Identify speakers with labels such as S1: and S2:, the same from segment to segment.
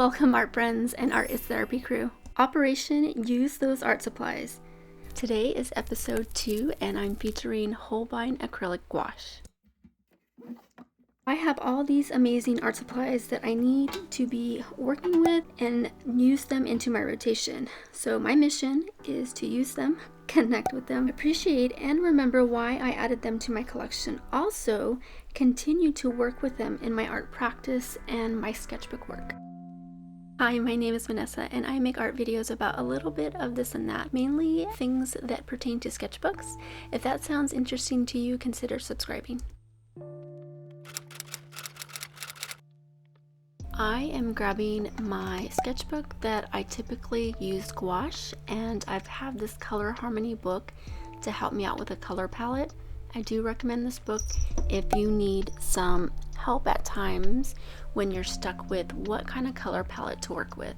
S1: Welcome art friends and art is therapy crew. Operation Use Those Art Supplies. Today is episode 2 and I'm featuring Holbein acrylic gouache. I have all these amazing art supplies that I need to be working with and use them into my rotation. So my mission is to use them, connect with them, appreciate and remember why I added them to my collection. Also, continue to work with them in my art practice and my sketchbook work. Hi, my name is Vanessa and I make art videos about a little bit of this and that, mainly things that pertain to sketchbooks. If that sounds interesting to you, consider subscribing. I am grabbing my sketchbook that I typically use gouache, and I've had this color harmony book to help me out with a color palette. I do recommend this book if you need some help at times when you're stuck with what kind of color palette to work with.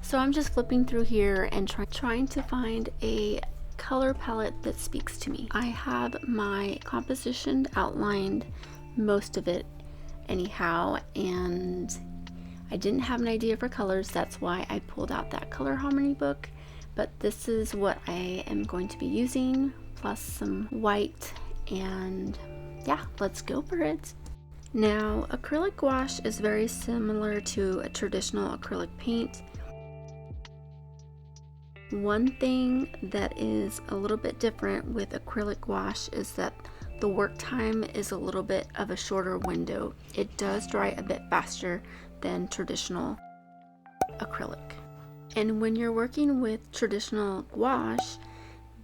S1: So I'm just flipping through here and trying to find a color palette that speaks to me. I have my composition outlined, most of it anyhow, and I didn't have an idea for colors. That's why I pulled out that color harmony book, but this is what I am going to be using, plus some white, and yeah, let's go for it. Now, acrylic gouache is very similar to a traditional acrylic paint. One thing that is a little bit different with acrylic gouache is that the work time is a little bit of a shorter window. It does dry a bit faster than traditional acrylic. And when you're working with traditional gouache,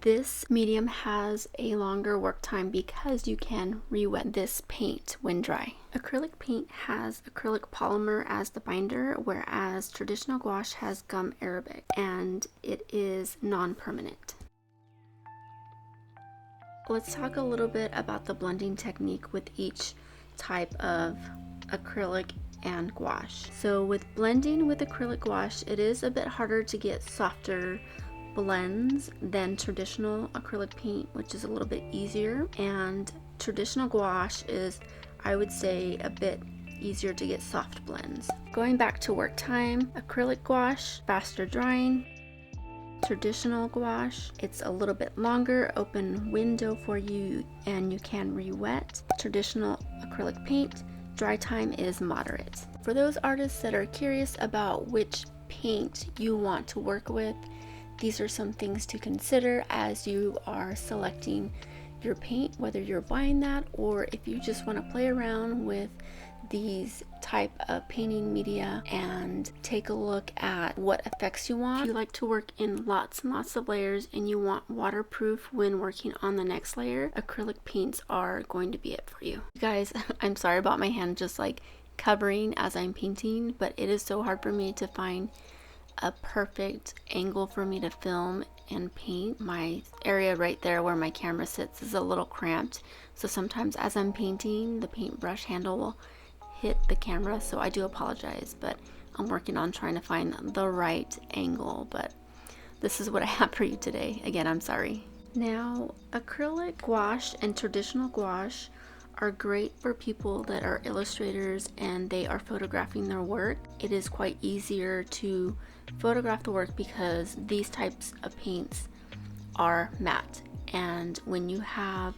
S1: this medium has a longer work time because you can re-wet this paint when dry. Acrylic paint has acrylic polymer as the binder, whereas traditional gouache has gum arabic, and it is non-permanent. Let's talk a little bit about the blending technique with each type of acrylic and gouache. So with blending with acrylic gouache, it is a bit harder to get softer blends than traditional acrylic paint, which is a little bit easier, and traditional gouache is, I would say, a bit easier to get soft blends. Going back to work time, acrylic gouache, faster drying. Traditional gouache, it's a little bit longer, open window for you, and you can re-wet. Traditional acrylic paint, dry time is moderate. For those artists that are curious about which paint you want to work with, these are some things to consider as you are selecting your paint, whether you're buying that or if you just want to play around with these type of painting media and take a look at what effects you want. If you like to work in lots and lots of layers and you want waterproof when working on the next layer, acrylic paints are going to be it for you. You guys, I'm sorry about my hand just like covering as I'm painting, but it is so hard for me to find a perfect angle for me to film and paint. My area right there where my camera sits is a little cramped, so sometimes as I'm painting, the paintbrush handle will hit the camera, so I do apologize, but I'm working on trying to find the right angle, but this is what I have for you today. Again, I'm sorry. Now, acrylic gouache and traditional gouache are great for people that are illustrators and they are photographing their work. It is quite easier to photograph the work because these types of paints are matte, and when you have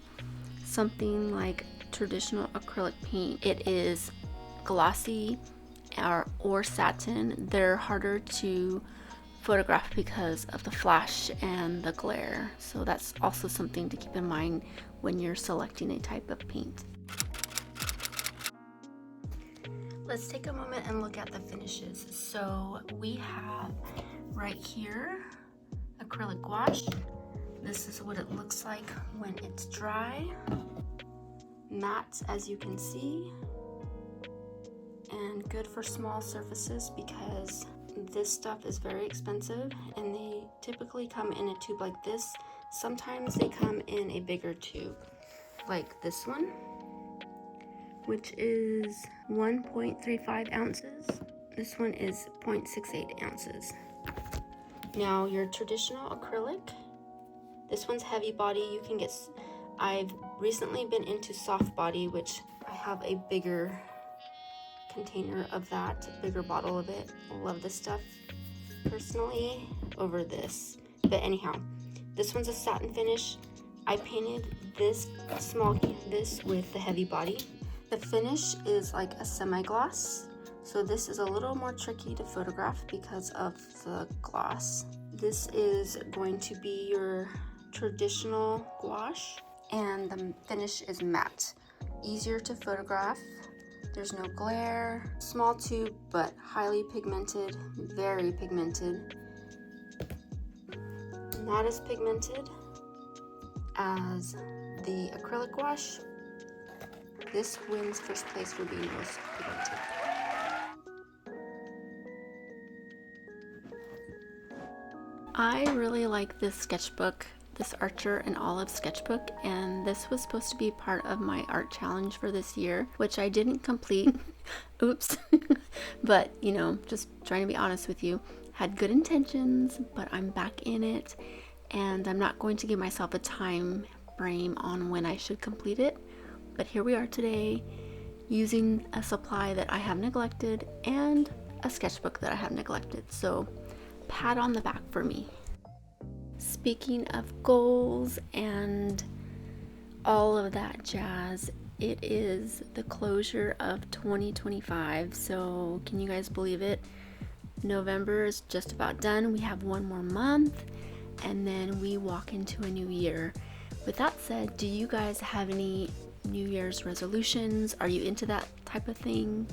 S1: something like traditional acrylic paint, it is glossy or satin. They're harder to photograph because of the flash and the glare, so that's also something to keep in mind when you're selecting a type of paint. Let's take a moment and look at the finishes. So we have right here acrylic gouache. This is what it looks like when it's dry. Matte, as you can see, and good for small surfaces because this stuff is very expensive and they typically come in a tube like this. Sometimes they come in a bigger tube like this one, which is 1.35 ounces. This one is 0.68 ounces. Now your traditional acrylic, this one's heavy body. You can get, I've recently been into soft body, which I have a bigger container of that, bigger bottle of it. I love this stuff personally over this. But anyhow, this one's a satin finish. I painted this small canvas with the heavy body. The finish is like a semi-gloss, so this is a little more tricky to photograph because of the gloss. This is going to be your traditional gouache, and the finish is matte. Easier to photograph. There's no glare. Small tube, but highly pigmented, very pigmented. Not as pigmented as the acrylic gouache. This wins first place for being most pigmented. I really like this sketchbook, this Archer and Olive sketchbook, and this was supposed to be part of my art challenge for this year, which I didn't complete. Oops. But, you know, just trying to be honest with you. Had good intentions, but I'm back in it, and I'm not going to give myself a time frame on when I should complete it. But here we are today, using a supply that I have neglected and a sketchbook that I have neglected. So, pat on the back for me. Speaking of goals and all of that jazz, it is the closure of 2025. So, can you guys believe it? November is just about done. We have one more month, and then we walk into a new year. With that said, do you guys have any New Year's resolutions? Are you into that type of thing?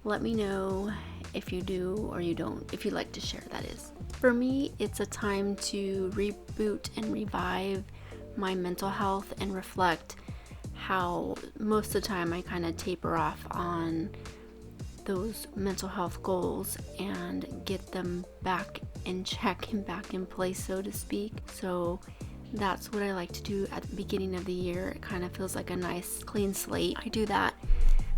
S1: Let me know if you do or you don't, if you'd like to share, that is. For me, it's a time to reboot and revive my mental health and reflect how most of the time I kind of taper off on those mental health goals and get them back in check and back in place, so to speak. So that's what I like to do at the beginning of the year. It kind of feels like a nice clean slate. I do that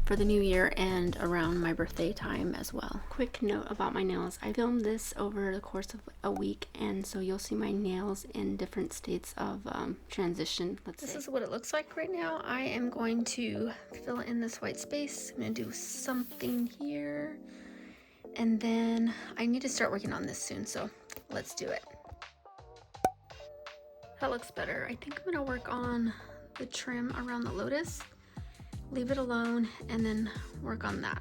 S1: for the new year and around my birthday time as well. Quick note about my nails. I filmed this over the course of a week, and so you'll see my nails in different states of transition. This is what it looks like right now. I am going to fill in this white space. I'm going to do something here, and then I need to start working on this soon, so let's do it. That looks better. I think I'm going to work on the trim around the lotus. Leave it alone and then work on that.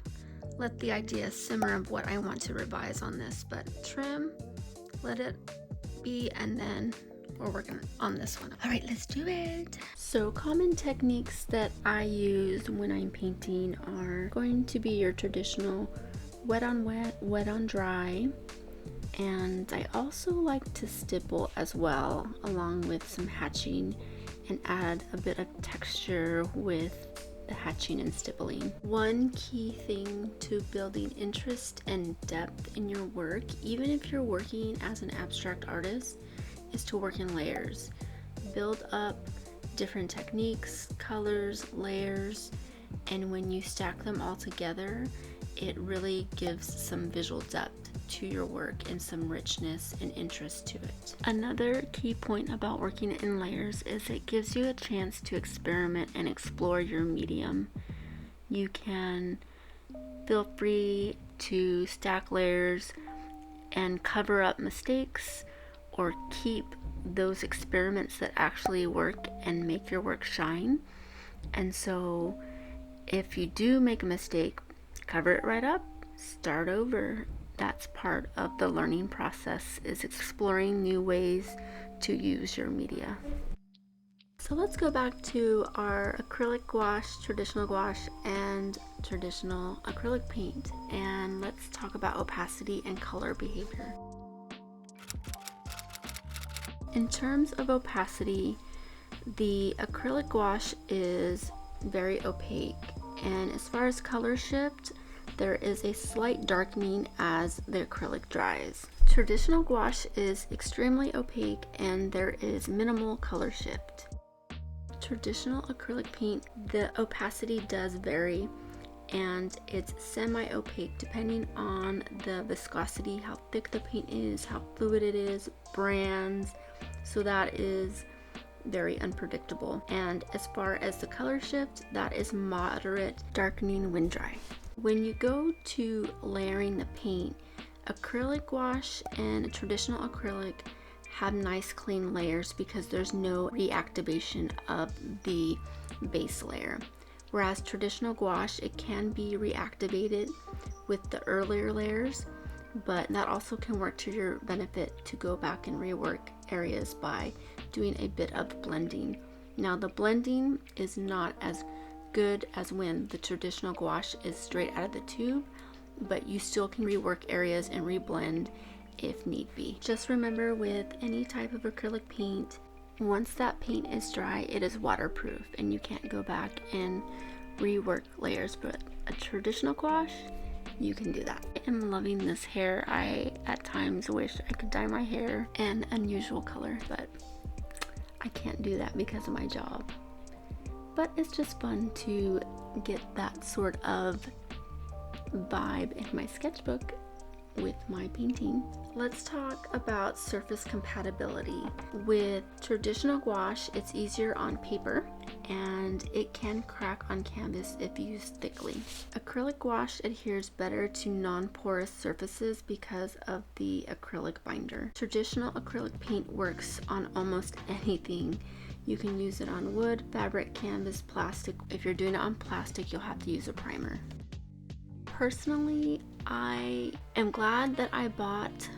S1: Let the idea simmer of what I want to revise on this, but trim, let it be, and then we're working on this one. All right, let's do it. So common techniques that I use when I'm painting are going to be your traditional wet on wet, wet on dry, and I also like to stipple as well, along with some hatching, and add a bit of texture with the hatching and stippling. One key thing to building interest and depth in your work, even if you're working as an abstract artist, is to work in layers. Build up different techniques, colors, layers, and when you stack them all together, it really gives some visual depth to your work and some richness and interest to it. Another key point about working in layers is it gives you a chance to experiment and explore your medium. You can feel free to stack layers and cover up mistakes, or keep those experiments that actually work and make your work shine. And so if you do make a mistake, cover it right up, start over. That's part of the learning process, is exploring new ways to use your media. So let's go back to our acrylic gouache, traditional gouache, and traditional acrylic paint, and let's talk about opacity and color behavior. In terms of opacity, the acrylic gouache is very opaque, and as far as color shift, there is a slight darkening as the acrylic dries. Traditional gouache is extremely opaque and there is minimal color shift. Traditional acrylic paint, the opacity does vary, and it's semi-opaque depending on the viscosity, how thick the paint is, how fluid it is, brands, so that is very unpredictable. And as far as the color shift, that is moderate darkening when dry. When you go to layering the paint, acrylic gouache and traditional acrylic have nice clean layers because there's no reactivation of the base layer. Whereas traditional gouache, it can be reactivated with the earlier layers, but that also can work to your benefit to go back and rework areas by doing a bit of blending. Now the blending is not as good as when the traditional gouache is straight out of the tube, but you still can rework areas and reblend if need be. Just remember, with any type of acrylic paint, once that paint is dry, it is waterproof and you can't go back and rework layers, but a traditional gouache, you can do that. I am loving this hair. I at times wish I could dye my hair an unusual color, but I can't do that because of my job. But it's just fun to get that sort of vibe in my sketchbook with my painting. Let's talk about surface compatibility. With traditional gouache, it's easier on paper and it can crack on canvas if used thickly. Acrylic gouache adheres better to non-porous surfaces because of the acrylic binder. Traditional acrylic paint works on almost anything. You can use it on wood, fabric, canvas, plastic. If you're doing it on plastic, you'll have to use a primer. Personally, I am glad that I bought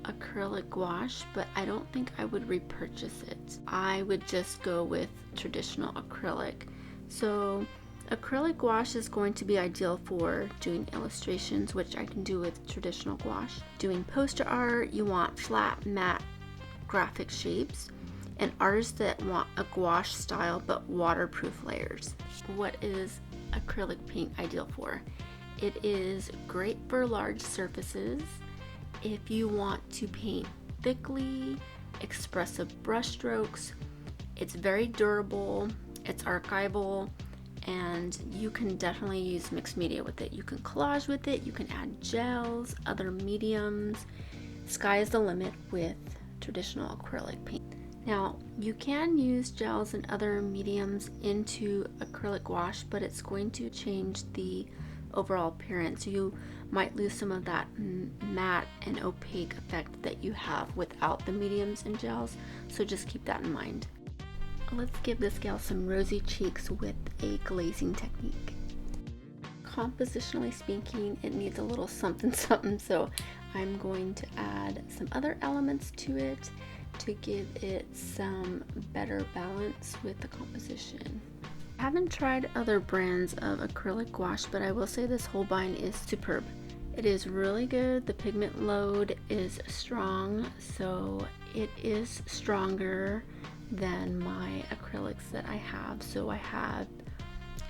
S1: acrylic gouache, but I don't think I would repurchase it. I would just go with traditional acrylic. So acrylic gouache is going to be ideal for doing illustrations, which I can do with traditional gouache. Doing poster art, you want flat, matte, graphic shapes, and artists that want a gouache style but waterproof layers. What is acrylic paint ideal for? It is great for large surfaces. If you want to paint thickly, expressive brush strokes, it's very durable, it's archival, and you can definitely use mixed media with it. You can collage with it, you can add gels, other mediums. Sky is the limit with traditional acrylic paint. Now, you can use gels and other mediums into acrylic gouache, but it's going to change the overall appearance. You might lose some of that matte and opaque effect that you have without the mediums and gels, so just keep that in mind. Let's give this gal some rosy cheeks with a glazing technique. Compositionally speaking, it needs a little something something, so I'm going to add some other elements to it to give it some better balance with the composition. I haven't tried other brands of acrylic gouache, but I will say this Holbein is superb. It is really good. The pigment load is strong, so it is stronger than my acrylics that I have, so I have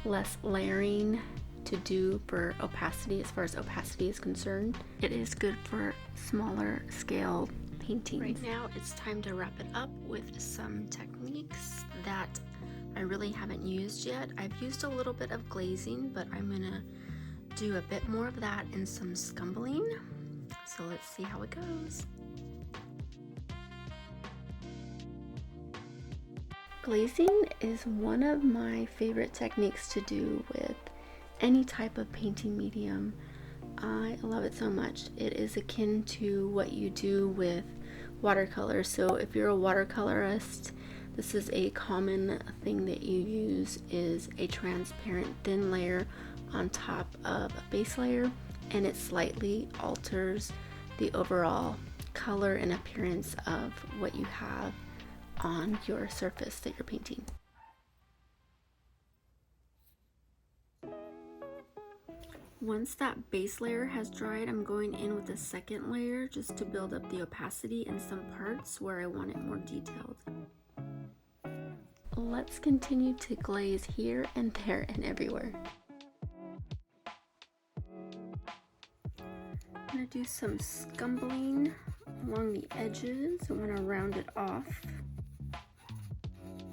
S1: less layering to do for opacity. As far as opacity is concerned, it is good for smaller scale paintings. Right now it's time to wrap it up with some techniques that I really haven't used yet. I've used a little bit of glazing, but I'm gonna do a bit more of that and some scumbling. So let's see how it goes. Glazing is one of my favorite techniques to do with any type of painting medium. I love it so much. It is akin to what you do with watercolor. So if you're a watercolorist, this is a common thing that you use, is a transparent thin layer on top of a base layer, and it slightly alters the overall color and appearance of what you have on your surface that you're painting. Once that base layer has dried, I'm going in with a second layer just to build up the opacity in some parts where I want it more detailed. Let's continue to glaze here and there and everywhere. I'm going to do some scumbling along the edges. I'm going to round it off.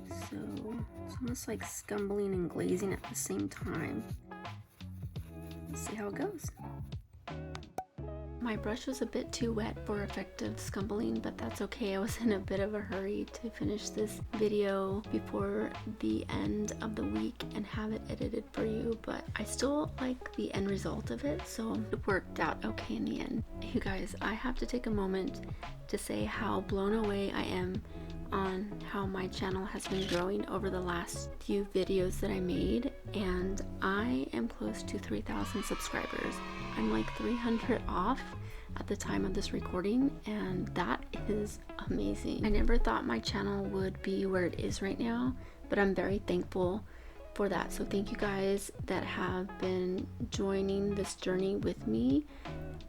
S1: So it's almost like scumbling and glazing at the same time. Let's see how it goes. My brush was a bit too wet for effective scumbling, but that's okay. I was in a bit of a hurry to finish this video before the end of the week and have it edited for you, but I still like the end result of it, so it worked out okay in the end. You guys, I have to take a moment to say how blown away I am on how my channel has been growing over the last few videos that I made, and I am close to 3,000 subscribers. I'm like 300 off at the time of this recording, and that is amazing. I never thought my channel would be where it is right now, but I'm very thankful for that. So thank you guys that have been joining this journey with me,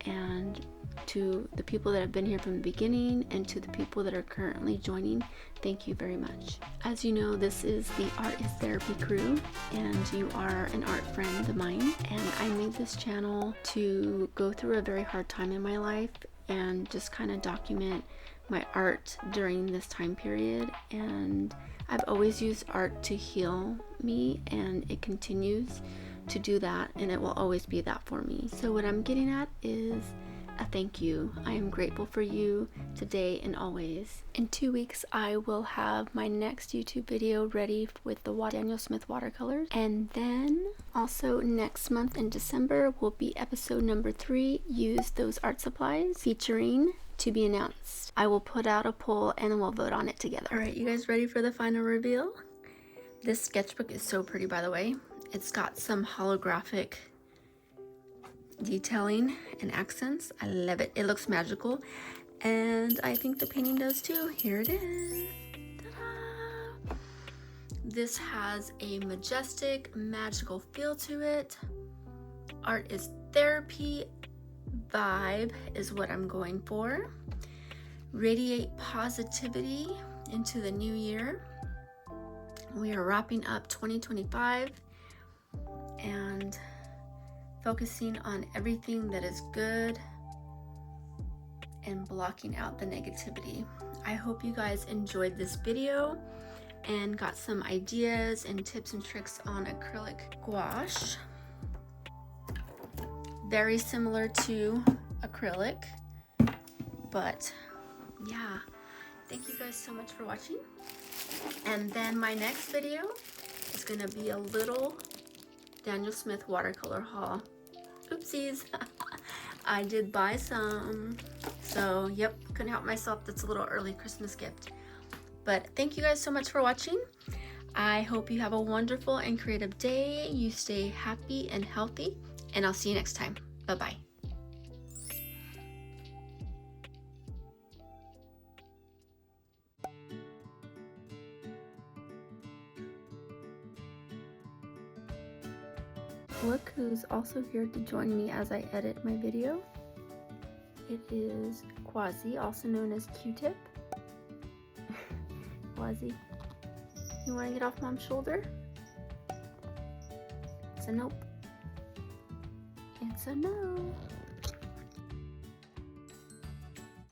S1: and to the people that have been here from the beginning and to the people that are currently joining, thank you very much. As you know, this is the Art is Therapy crew, and you are an art friend of mine, and I made this channel to go through a very hard time in my life and just kind of document my art during this time period. And I've always used art to heal me, and it continues to do that, and it will always be that for me. So what I'm getting at is a thank you. I am grateful for you today and always. In 2 weeks, I will have my next YouTube video ready with the Daniel Smith watercolors. And then also next month in December will be episode number 3, Use Those Art Supplies, featuring to be announced. I will put out a poll and then we'll vote on it together. All right, you guys ready for the final reveal? This sketchbook is so pretty, by the way. It's got some holographic detailing and accents. I love it. It looks magical, and I think the painting does too. Here it is. Ta-da! This has a majestic, magical feel to it. Art is therapy vibe is what I'm going for. Radiate positivity into the new year. We are wrapping up 2025 and focusing on everything that is good and blocking out the negativity. I hope you guys enjoyed this video and got some ideas and tips and tricks on acrylic gouache. Very similar to acrylic, but yeah, thank you guys so much for watching. And then my next video is gonna be a little Daniel Smith watercolor haul. Oopsies. I did buy some, so yep, couldn't help myself. That's a little early Christmas gift. But thank you guys so much for watching. I hope you have a wonderful and creative day. You stay happy and healthy, and I'll see you next time. Bye-bye. Look who's also here to join me as I edit my video. It is Quasi, also known as Q-Tip. Quasi, you want to get off Mom's shoulder? It's a nope. It's a no.